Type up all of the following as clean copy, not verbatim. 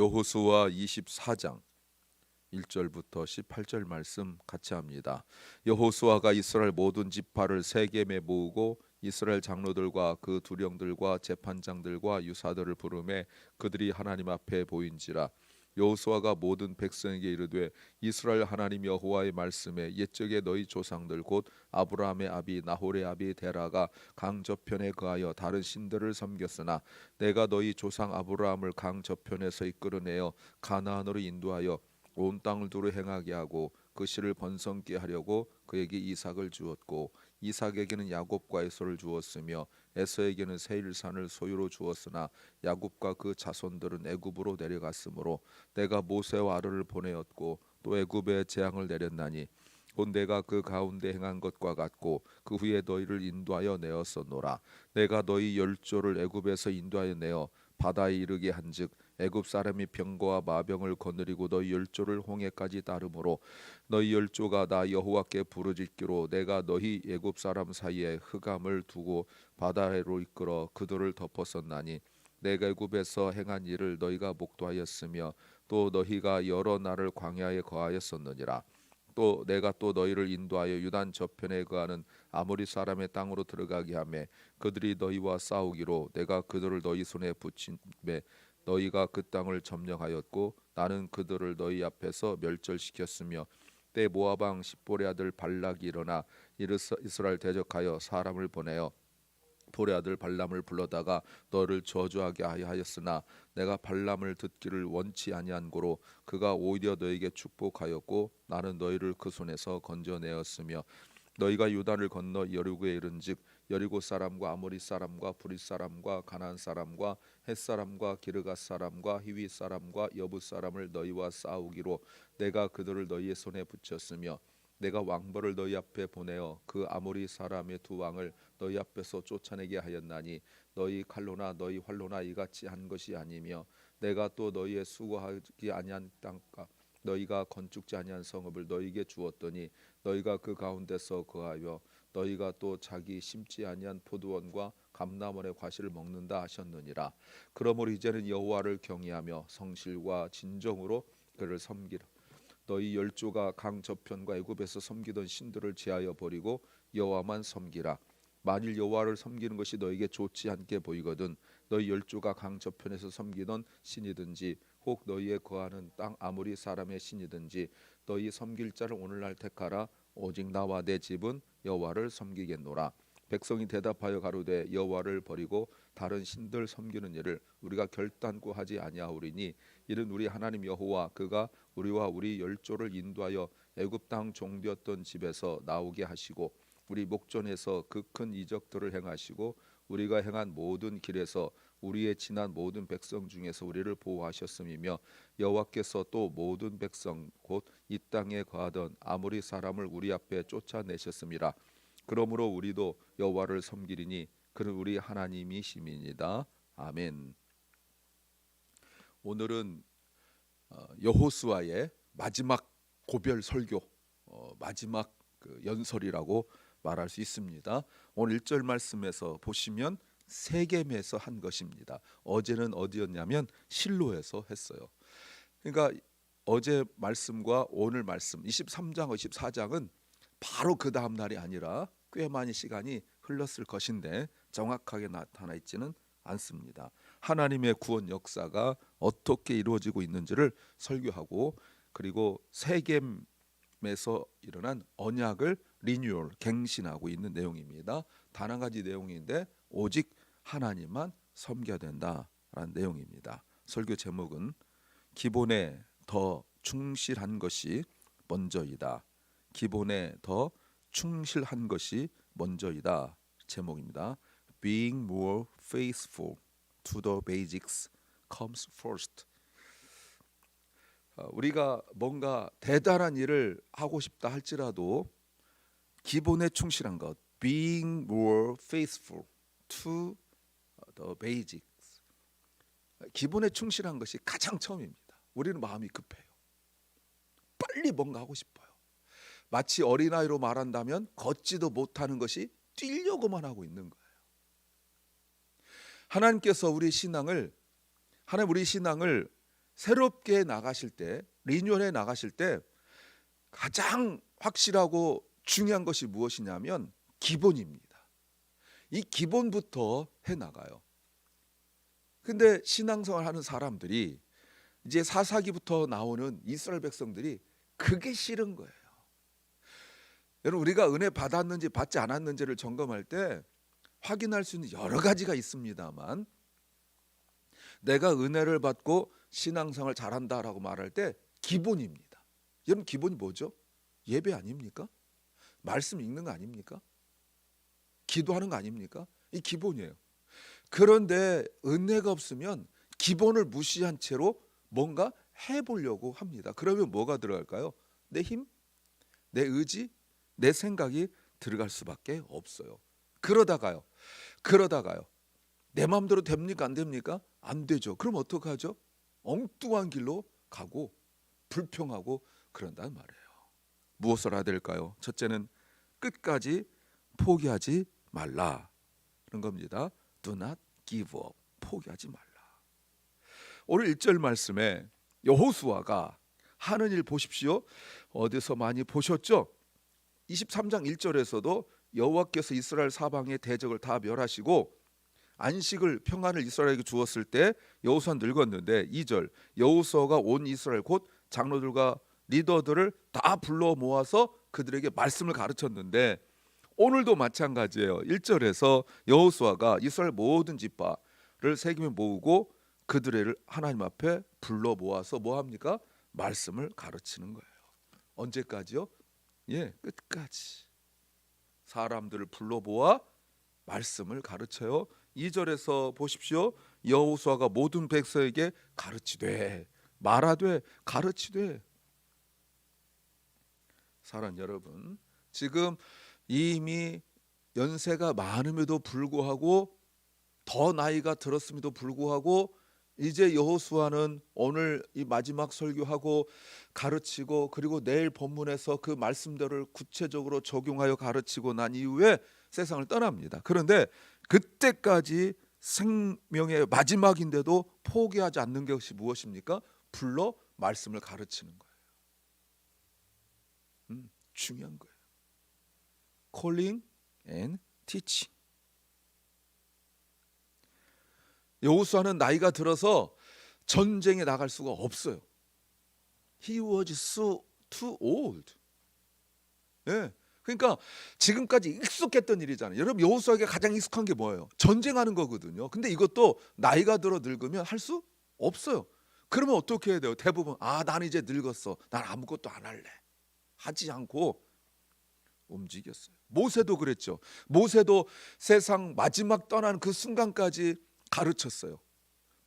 여호수아 24장 1절부터 18절 말씀 같이 합니다. 여호수아가 이스라엘 모든 지파를 세겜에 모으고 이스라엘 장로들과 그 두령들과 재판장들과 유사들을 부르매 그들이 하나님 앞에 보인지라. 여호수아가 모든 백성에게 이르되 이스라엘 하나님 여호와의 말씀에 옛적에 너희 조상들 곧 아브라함의 아비 나홀의 아비 데라가 강 저편에 거하여 다른 신들을 섬겼으나 내가 너희 조상 아브라함을 강 저편에서 이끌어내어 가나안으로 인도하여 온 땅을 두루 행하게 하고 그 씨를 번성케 하려고 그에게 이삭을 주었고 이삭에게는 야곱과 에서를 주었으며 에서에게는 세일산을 소유로 주었으나 야곱과 그 자손들은 애굽으로 내려갔으므로 내가 모세와 아론을 보내었고 또 애굽에 재앙을 내렸나니 곧 내가 그 가운데 행한 것과 같고 그 후에 너희를 인도하여 내었었노라. 내가 너희 열조를 애굽에서 인도하여 내어 바다에 이르게 한즉 애굽 사람이 병거와 마병을 거느리고 너희 열조를 홍해까지 따르므로 너희 열조가 나 여호와께 부르짖기로 내가 너희 애굽 사람 사이에 흑암을 두고 바다로 이끌어 그들을 덮었었나니 내가 애굽에서 행한 일을 너희가 목도하였으며 또 너희가 여러 날을 광야에 거하였었느니라. 또 내가 또 너희를 인도하여 유단 저편에 거하는 아모리 사람의 땅으로 들어가게 하매 그들이 너희와 싸우기로 내가 그들을 너희 손에 붙임에 너희가 그 땅을 점령하였고 나는 그들을 너희 앞에서 멸절시켰으며 때 모압 왕 십볼의 아들 발락이 일어나 이스라엘 대적하여 사람을 보내어 볼의 아들 발람을 불러다가 너를 저주하게 하였으나 내가 발람을 듣기를 원치 아니한 고로 그가 오히려 너에게 축복하였고 나는 너희를 그 손에서 건져내었으며 너희가 요단을 건너 여리고에 이른즉 여리고 사람과 아모리 사람과 브릿 사람과 가나안 사람과 헷 사람과 기르가 사람과 히위 사람과 여부 사람을 너희와 싸우기로 내가 그들을 너희의 손에 붙였으며 내가 왕벌을 너희 앞에 보내어 그 아모리 사람의 두 왕을 너희 앞에서 쫓아내게 하였나니 너희 칼로나 너희 활로나 이같이 한 것이 아니며 내가 또 너희의 수고하기 아니한 땅과 너희가 건축지 아니한 성읍을 너희에게 주었더니 너희가 그 가운데서 거하여 너희가 또 자기 심지 아니한 포도원과 감람원의 과실을 먹는다 하셨느니라. 그러므로 이제는 여호와를 경외하며 성실과 진정으로 그를 섬기라. 너희 열조가 강 저편과 애굽에서 섬기던 신들을 제하여 버리고 여호와만 섬기라. 만일 여호와를 섬기는 것이 너희에게 좋지 않게 보이거든 너희 열조가 강 저편에서 섬기던 신이든지 혹 너희에 거하는 땅 아무리 사람의 신이든지 너희 섬길 자를 오늘날 택하라. 오직 나와 내 집은 여호와를 섬기겠노라. 백성이 대답하여 가로되 여호와를 버리고 다른 신들 섬기는 일을 우리가 결단코 하지 아니하오리니 이는 우리 하나님 여호와 그가 우리와 우리 열조를 인도하여 애굽 땅 종되었던 집에서 나오게 하시고 우리 목전에서 그 큰 이적들을 행하시고 우리가 행한 모든 길에서 우리의 지난 모든 백성 중에서 우리를 보호하셨음이며 여호와께서 또 모든 백성 곧 이 땅에 거하던 아모리 사람을 우리 앞에 쫓아내셨음이라. 그러므로 우리도 여호와를 섬기리니 그는 우리 하나님이심이니이다. 아멘. 오늘은 여호수아의 마지막 고별 설교, 마지막 그 연설이라고 말할 수 있습니다. 오늘 1절 말씀에서 보시면 세겜에서 한 것입니다. 어제는 어디였냐면 실로에서 했어요. 그러니까 어제 말씀과 오늘 말씀 23장과 24장은 바로 그 다음 날이 아니라 꽤 많이 시간이 흘렀을 것인데 정확하게 나타나 있지는 않습니다. 하나님의 구원 역사가 어떻게 이루어지고 있는지를 설교하고 그리고 세겜에서 일어난 언약을 리뉴얼 갱신하고 있는 내용입니다. 단 한 가지 내용인데 오직 하나님만 섬겨야 된다라는 내용입니다. 설교 제목은 기본에 더 충실한 것이 먼저이다. 기본에 더 충실한 것이 먼저이다. 제목입니다. Being more faithful to the basics comes first. 우리가 뭔가 대단한 일을 하고 싶다 할지라도 기본에 충실한 것, being more faithful to the basics. 기본에 충실한 것이 가장 처음입니다. 우리는 마음이 급해요. 빨리 뭔가 하고 싶어요. 마치 어린아이로 말한다면 걷지도 못하는 것이 뛰려고만 하고 있는 거예요. 하나님께서 우리 신앙을 새롭게 나가실 때, 리뉴얼해 나가실 때 가장 확실하고 중요한 것이 무엇이냐면 기본입니다. 이 기본부터 해 나가요. 근데 신앙생활 하는 사람들이 이제 사사기부터 나오는 이스라엘 백성들이 그게 싫은 거예요. 여러분, 우리가 은혜 받았는지 받지 않았는지를 점검할 때 확인할 수 있는 여러 가지가 있습니다만, 내가 은혜를 받고 신앙생활 잘한다라고 말할 때 기본입니다. 여러분, 기본이 뭐죠? 예배 아닙니까? 말씀 읽는 거 아닙니까? 기도하는 거 아닙니까? 이 기본이에요. 그런데 은혜가 없으면 기본을 무시한 채로 뭔가 해보려고 합니다. 그러면 뭐가 들어갈까요? 내 힘, 내 의지, 내 생각이 들어갈 수밖에 없어요. 그러다가요 내 마음대로 됩니까? 안 됩니까? 안 되죠. 그럼 어떡하죠? 엉뚱한 길로 가고 불평하고 그런단 말이에요. 무엇을 해야 될까요? 첫째는 끝까지 포기하지 말라는 겁니다. Do not give up. 포기하지 말라. 오늘 1절 말씀에 여호수아가 하는 일 보십시오. 어디서 많이 보셨죠? 23장 1절에서도 여호와께서 이스라엘 사방의 대적을 다 멸하시고 안식을 평안을 이스라엘에게 주었을 때 여호수아는 늙었는데, 2절 여호수아가 온 이스라엘 곧 장로들과 리더들을 다 불러 모아서 그들에게 말씀을 가르쳤는데, 오늘도 마찬가지예요. 1절에서 여호수아가 이스라엘 모든 지파를 세겜에 모으고 그들을 하나님 앞에 불러 모아서 뭐 합니까? 말씀을 가르치는 거예요. 언제까지요? 끝까지. 사람들을 불러 모아 말씀을 가르쳐요. 2절에서 보십시오. 여호수아가 모든 백성에게 가르치되, 말하되, 가르치되. 사랑하는 여러분, 지금 이미 연세가 많음에도 불구하고, 더 나이가 들었음에도 불구하고, 이제 여호수아는 오늘 이 마지막 설교하고 가르치고, 그리고 내일 본문에서 그 말씀들을 구체적으로 적용하여 가르치고 난 이후에 세상을 떠납니다. 그런데 그때까지 생명의 마지막인데도 포기하지 않는 것이 무엇입니까? 불러 말씀을 가르치는 거예요. 중요한 거예요. Calling and teaching. 여호수아는 나이가 들어서 전쟁에 나갈 수가 없어요. He was so too old. 그러니까 지금까지 익숙했던 일이잖아요. 여러분, 여호수아에게 가장 익숙한 게 뭐예요? 전쟁하는 거거든요. 근데 이것도 나이가 들어 늙으면 할 수 없어요. 그러면 어떻게 해야 돼요? 대부분 나는 이제 늙었어, 난 아무것도 안 할래, 하지 않고 움직였어요. 모세도 그랬죠. 모세도 세상 마지막 떠나는 그 순간까지 가르쳤어요.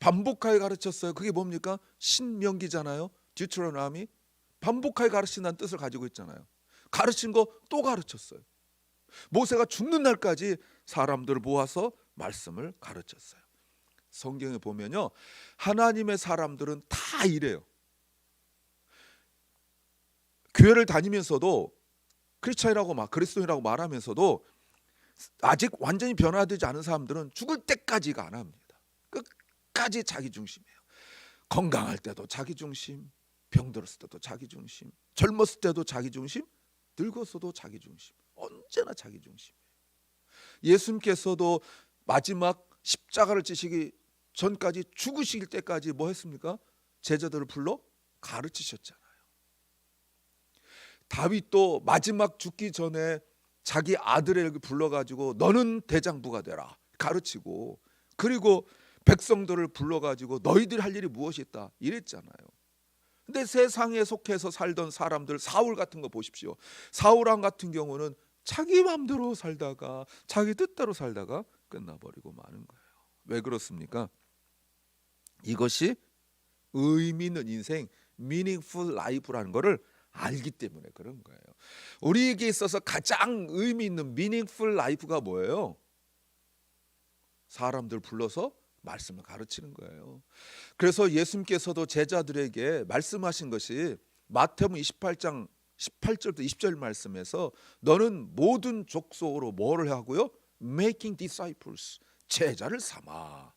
반복하게 가르쳤어요. 그게 뭡니까? 신명기잖아요. 듀트로노미. 반복하게 가르친다는 뜻을 가지고 있잖아요. 가르친 거 또 가르쳤어요. 모세가 죽는 날까지 사람들을 모아서 말씀을 가르쳤어요. 성경에 보면요, 하나님의 사람들은 다 이래요. 교회를 다니면서도 크리스찬이라고 그리스도인이라고 말하면서도 아직 완전히 변화되지 않은 사람들은 죽을 때까지가 안 합니다. 끝까지 자기 중심이에요. 건강할 때도 자기 중심, 병들었을 때도 자기 중심, 젊었을 때도 자기 중심, 늙었어도 자기 중심, 언제나 자기 중심이에요. 예수님께서도 마지막 십자가를 지시기 전까지, 죽으실 때까지 뭐 했습니까? 제자들을 불러 가르치셨잖아요. 다윗도 마지막 죽기 전에 자기 아들에게 불러가지고 너는 대장부가 되라 가르치고, 그리고 백성들을 불러가지고 너희들 할 일이 무엇이 있다 이랬잖아요. 근데 세상에 속해서 살던 사람들, 사울 같은 거 보십시오. 사울왕 같은 경우는 자기 마음대로 살다가 자기 뜻대로 살다가 끝나버리고 마는 거예요. 왜 그렇습니까? 이것이 의미 있는 인생, meaningful life라는 거를 알기 때문에 그런 거예요. 우리에게 있어서 가장 의미 있는 meaningful life가 뭐예요? 사람들 불러서 말씀을 가르치는 거예요. 그래서 예수님께서도 제자들에게 말씀하신 것이 마태복음 28장 18절부터 20절 말씀에서 너는 모든 족속으로 뭐를 하고요? Making disciples, 제자를 삼아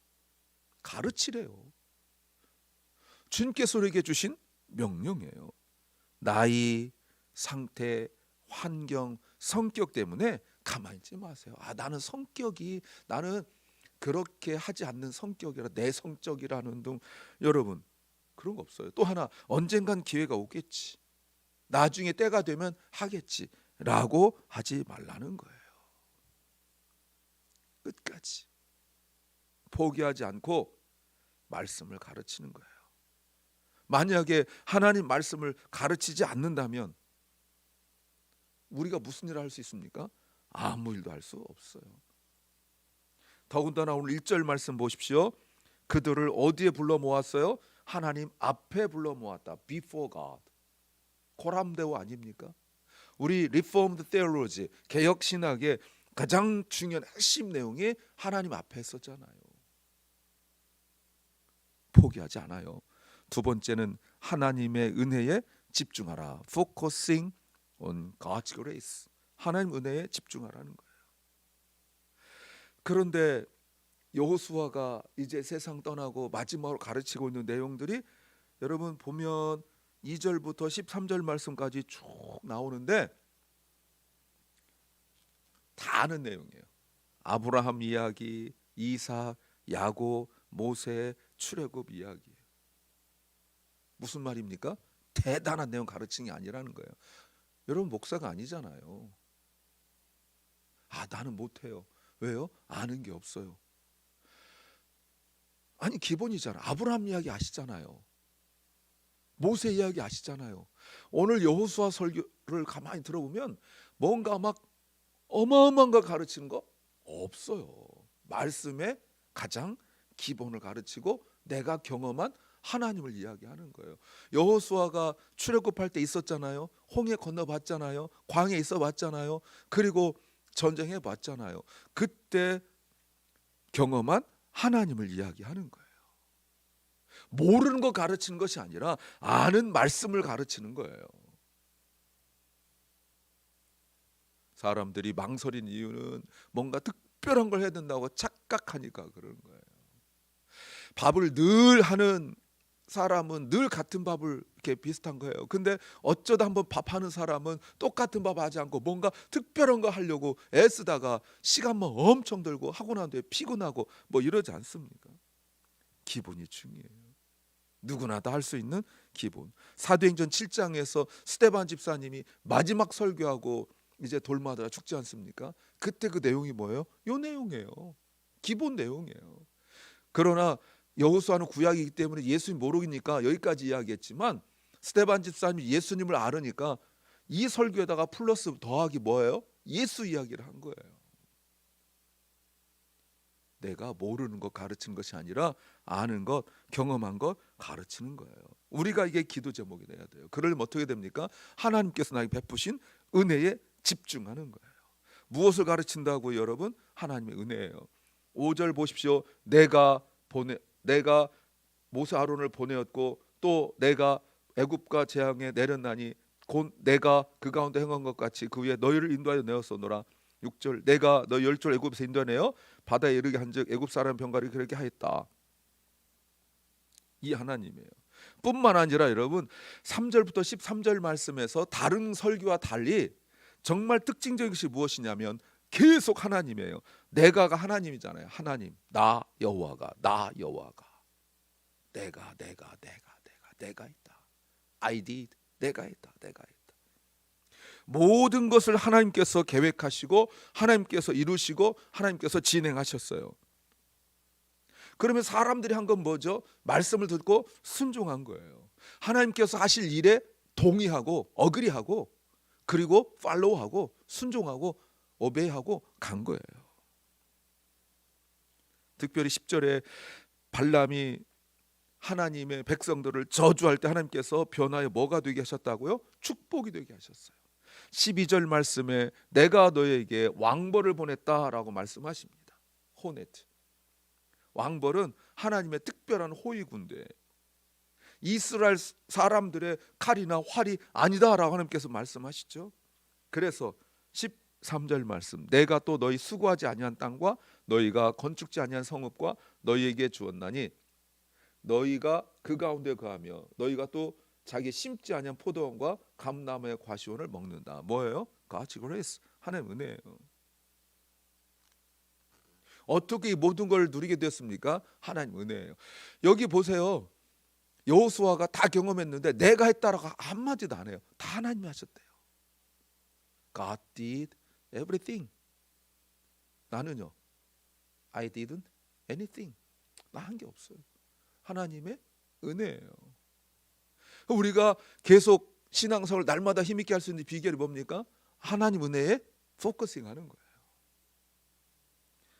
가르치래요. 주님께서 우리에게 주신 명령이에요. 나이, 상태, 환경, 성격 때문에 가만히 있지 마세요. 나는 성격이, 나는 그렇게 하지 않는 성격이라, 내 성격이라는 등, 여러분 그런 거 없어요. 또 하나, 언젠간 기회가 오겠지, 나중에 때가 되면 하겠지 라고 하지 말라는 거예요. 끝까지 포기하지 않고 말씀을 가르치는 거예요. 만약에 하나님 말씀을 가르치지 않는다면 우리가 무슨 일을 할 수 있습니까? 아무 일도 할 수 없어요. 더군다나 오늘 1절 말씀 보십시오. 그들을 어디에 불러 모았어요? 하나님 앞에 불러 모았다. Before God. 고람대오 아닙니까? 우리 Reformed Theology, 개혁 신학의 가장 중요한 핵심 내용이 하나님 앞에 있었잖아요. 포기하지 않아요. 두 번째는 하나님의 은혜에 집중하라. Focusing on God's grace. 하나님 은혜에 집중하라는 거예요. 그런데 여호수아가 이제 세상 떠나고 마지막으로 가르치고 있는 내용들이 여러분 보면 2절부터 13절 말씀까지 쭉 나오는데 다 아는 내용이에요. 아브라함 이야기, 이삭, 야곱, 모세, 출애굽 이야기예요. 무슨 말입니까? 대단한 내용 가르치는 게 아니라는 거예요. 여러분 목사가 아니잖아요. 나는 못해요. 왜요? 아는 게 없어요. 아니 기본이잖아. 아브라함 이야기 아시잖아요. 모세 이야기 아시잖아요. 오늘 여호수아 설교를 가만히 들어보면 뭔가 막 어마어마한 걸 가르치는 거 없어요. 말씀의 가장 기본을 가르치고 내가 경험한 하나님을 이야기하는 거예요. 여호수아가 출애굽할 때 있었잖아요. 홍해 건너봤잖아요. 광야에 있어봤잖아요. 그리고 전쟁해 봤잖아요. 그때 경험한 하나님을 이야기하는 거예요. 모르는 거 가르치는 것이 아니라 아는 말씀을 가르치는 거예요. 사람들이 망설인 이유는 뭔가 특별한 걸 해야 된다고 착각하니까 그러는 거예요. 밥을 늘 하는 사람은 늘 같은 밥을 이렇게 비슷한 거예요. 근데 어쩌다 한번 밥하는 사람은 똑같은 밥 하지 않고 뭔가 특별한 거 하려고 애쓰다가 시간만 엄청 들고 하고 난 뒤에 피곤하고 뭐 이러지 않습니까? 기본이 중요해요. 누구나 다 할 수 있는 기본. 사도행전 7장에서 스데반 집사님이 마지막 설교하고 이제 돌마다 죽지 않습니까? 그때 그 내용이 뭐예요? 요 내용이에요. 기본 내용이에요. 그러나 여호수아는 구약이기 때문에 예수님 모르니까 여기까지 이야기했지만 스데반 집사님이 예수님을 알으니까 이 설교에다가 플러스 더하기 뭐예요? 예수 이야기를 한 거예요. 내가 모르는 것 가르치는 것이 아니라 아는 것, 경험한 것 가르치는 거예요. 우리가 이게 기도 제목이 돼야 돼요. 그러려면 어떻게 됩니까? 하나님께서 나에게 베푸신 은혜에 집중하는 거예요. 무엇을 가르친다고 여러분? 하나님의 은혜예요. 5절 보십시오. 내가 모세 아론을 보내었고 또 내가 애굽과 재앙에 내렸나니 곧 내가 그 가운데 행한 것 같이 그 위에 너희를 인도하여 내었소노라. 6절 내가 너 열조를 애굽에서 인도하여 바다에 이르게 한즉 애굽 사람 병가를 그렇게 하였다. 이 하나님이에요. 뿐만 아니라 여러분 3절부터 13절 말씀에서 다른 설교와 달리 정말 특징적인 것이 무엇이냐면 계속 하나님이에요. 내가가 하나님이잖아요. 하나님, 나 여호와가 내가 있다. I did. 내가 있다. 모든 것을 하나님께서 계획하시고 하나님께서 이루시고 하나님께서 진행하셨어요. 그러면 사람들이 한 건 뭐죠? 말씀을 듣고 순종한 거예요. 하나님께서 하실 일에 동의하고 어그리하고 그리고 팔로우하고 순종하고 오베이하고 간 거예요. 특별히 10절에 발람이 하나님의 백성들을 저주할 때 하나님께서 변화에 뭐가 되게 하셨다고요? 축복이 되게 하셨어요. 12절 말씀에 내가 너에게 왕벌을 보냈다라고 말씀하십니다. 호네트. 왕벌은 하나님의 특별한 호위 군대. 이스라엘 사람들의 칼이나 활이 아니다라고 하나님께서 말씀하시죠. 그래서 13절 말씀 내가 또 너희 수고하지 아니한 땅과 너희가 건축지 아니한 성읍과 너희에게 주었나니 너희가 그 가운데 거하며 너희가 또 자기 심지 아니한 포도원과 감나무의 과시원을 먹는다. 뭐예요? God's grace, 하나님의 은혜예요. 어떻게 이 모든 걸 누리게 되었습니까? 하나님의 은혜예요. 여기 보세요. 여호수아가 다 경험했는데 내가 했다라고 한마디도 안 해요. 다 하나님이 하셨대요. God did everything. 나는요, I didn't anything. 나 한 게 없어요. 하나님의 은혜예요. 우리가 계속 신앙생활을 날마다 힘있게 할 수 있는 비결이 뭡니까? 하나님 은혜에 포커싱하는 거예요.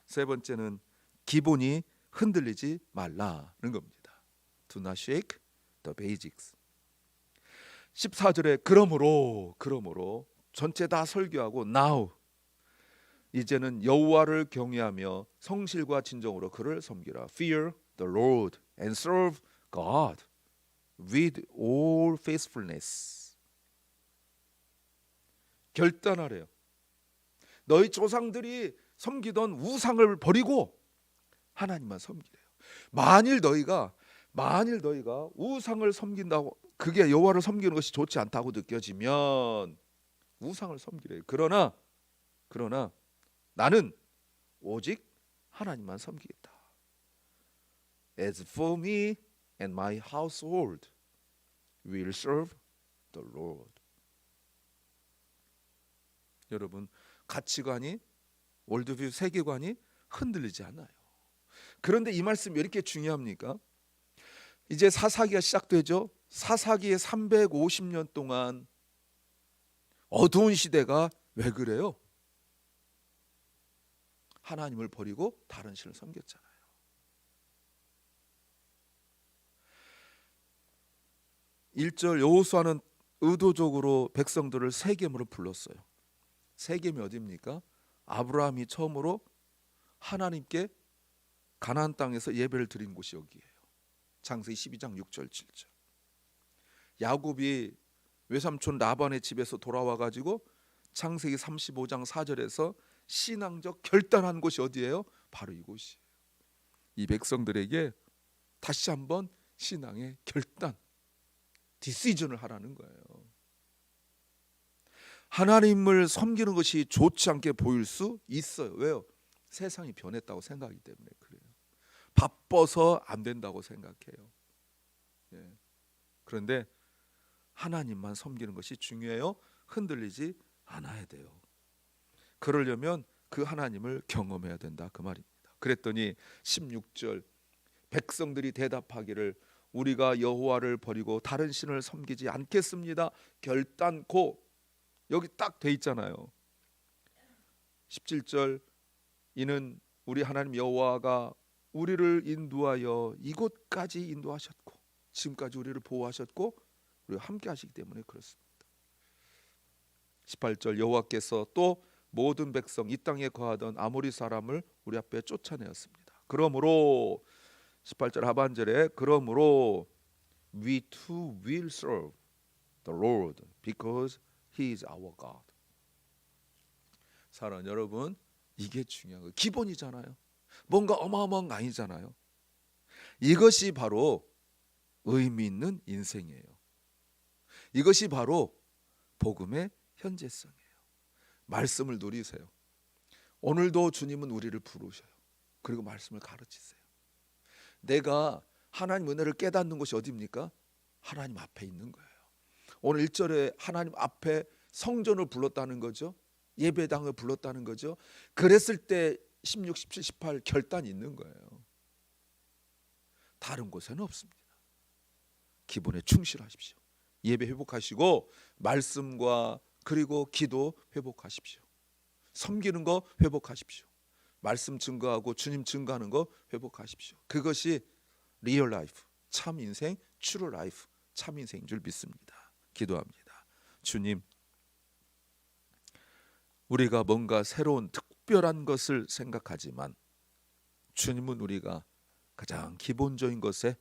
세 번째는 기본이 흔들리지 말라는 겁니다. Do not shake the basics. 14절에 그러므로 전체 다 설교하고 now 이제는 여호와를 경외하며 성실과 진정으로 그를 섬기라. Fear the Lord and serve God with all faithfulness. 결단하래요. 너희 조상들이 섬기던 우상을 버리고 하나님만 섬기래요. 만일 너희가 우상을 섬긴다고, 그게 여호와를 섬기는 것이 좋지 않다고 느껴지면 우상을 섬기래요. 그러나 나는 오직 하나님만 섬기겠다. As for me and my household, we will serve the Lord. 여러분, 가치관이, 월드뷰, 세계관이 흔들리지 않아요. 그런데 이 말씀이 왜 이렇게 중요합니까? 이제 사사기가 시작되죠. 사사기의 350년 동안 어두운 시대가 왜 그래요? 하나님을 버리고 다른 신을 섬겼잖아요. (1절) 여호수아는 의도적으로 백성들을 세겜으로 불렀어요. 세겜이 어디입니까? 아브라함이 처음으로 하나님께 가나안 땅에서 예배를 드린 곳이 여기예요. 창세기 12장 6절 7절. 야곱이 외삼촌 라반의 집에서 돌아와 가지고 창세기 35장 4절에서 신앙적 결단한 곳이 어디예요? 바로 이곳이에요. 이 백성들에게 다시 한번 신앙의 결단, 디시전을 하라는 거예요. 하나님을 섬기는 것이 좋지 않게 보일 수 있어요. 왜요? 세상이 변했다고 생각하기 때문에 그래요. 바빠서 안 된다고 생각해요. 예. 그런데 하나님만 섬기는 것이 중요해요. 흔들리지 않아야 돼요. 그러려면 그 하나님을 경험해야 된다, 그 말입니다. 그랬더니 16절 백성들이 대답하기를 우리가 여호와를 버리고 다른 신을 섬기지 않겠습니다. 결단코. 여기 딱 돼 있잖아요. 17절 이는 우리 하나님 여호와가 우리를 인도하여 이곳까지 인도하셨고 지금까지 우리를 보호하셨고 우리와 함께 하시기 때문에 그렇습니다. 18절 여호와께서 또 모든 백성 이 땅에 거하던 아모리 사람을 우리 앞에 쫓아내었습니다. 그러므로 18절 하반절에 그러므로 we too will serve the Lord because He is our God. 사랑하는 여러분, 이게 중요한 거예요. 기본이잖아요. 뭔가 어마어마한 거 아니잖아요. 이것이 바로 의미 있는 인생이에요. 이것이 바로 복음의 현재성이에요. 말씀을 누리세요. 오늘도 주님은 우리를 부르셔요. 그리고 말씀을 가르치세요. 내가 하나님 은혜를 깨닫는 것이 어디입니까? 하나님 앞에 있는 거예요. 오늘 1절에 하나님 앞에 성전을 불렀다는 거죠. 예배당을 불렀다는 거죠. 그랬을 때 16, 17, 18 결단이 있는 거예요. 다른 곳에는 없습니다. 기본에 충실하십시오. 예배 회복하시고 말씀과 그리고 기도 회복하십시오. 섬기는 거 회복하십시오. 말씀 증거하고 주님 증거하는 거 회복하십시오. 그것이 리얼 라이프, 참 인생, 트루 라이프, 참 인생인 줄 믿습니다. 기도합니다. 주님, 우리가 뭔가 새로운 특별한 것을 생각하지만 주님은 우리가 가장 기본적인 것에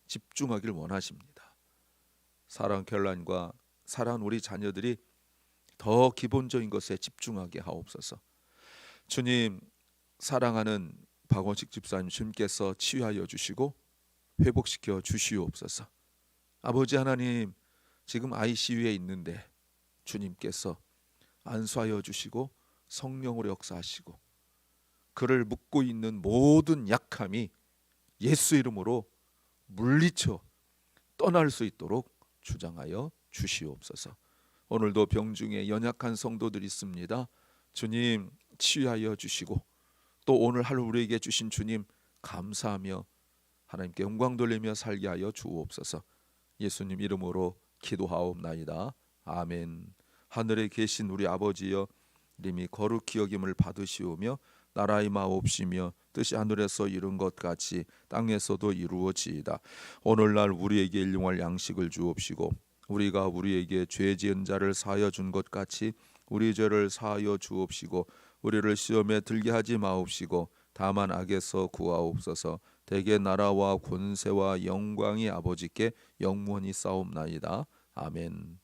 집중하기를 원하십니다. 사랑 결란과 사랑하는 우리 자녀들이 더 기본적인 것에 집중하게 하옵소서. 주님, 사랑하는 박원식 집사님 주님께서 치유하여 주시고 회복시켜 주시옵소서. 아버지 하나님, 지금 ICU에 있는데 주님께서 안수하여 주시고 성령으로 역사하시고 그를 묶고 있는 모든 약함이 예수 이름으로 물리쳐 떠날 수 있도록 주장하여 주시옵소서. 오늘도 병중에 연약한 성도들이 있습니다. 주님 치유하여 주시고 또 오늘 하루 우리에게 주신 주님 감사하며 하나님께 영광 돌리며 살게 하여 주옵소서. 예수님 이름으로 기도하옵나이다. 아멘. 하늘에 계신 우리 아버지여, 이름이 거룩히 여김을 받으시오며 나라의 마옵시며 뜻이 하늘에서 이룬 것 같이 땅에서도 이루어지이다. 오늘날 우리에게 일용할 양식을 주옵시고 우리가 우리에게 죄 지은 자를 사하여 준 것 같이 우리 죄를 사하여 주옵시고 우리를 시험에 들게 하지 마옵시고 다만 악에서 구하옵소서. 대개 나라와 권세와 영광이 아버지께 영원히 싸움나이다. 아멘.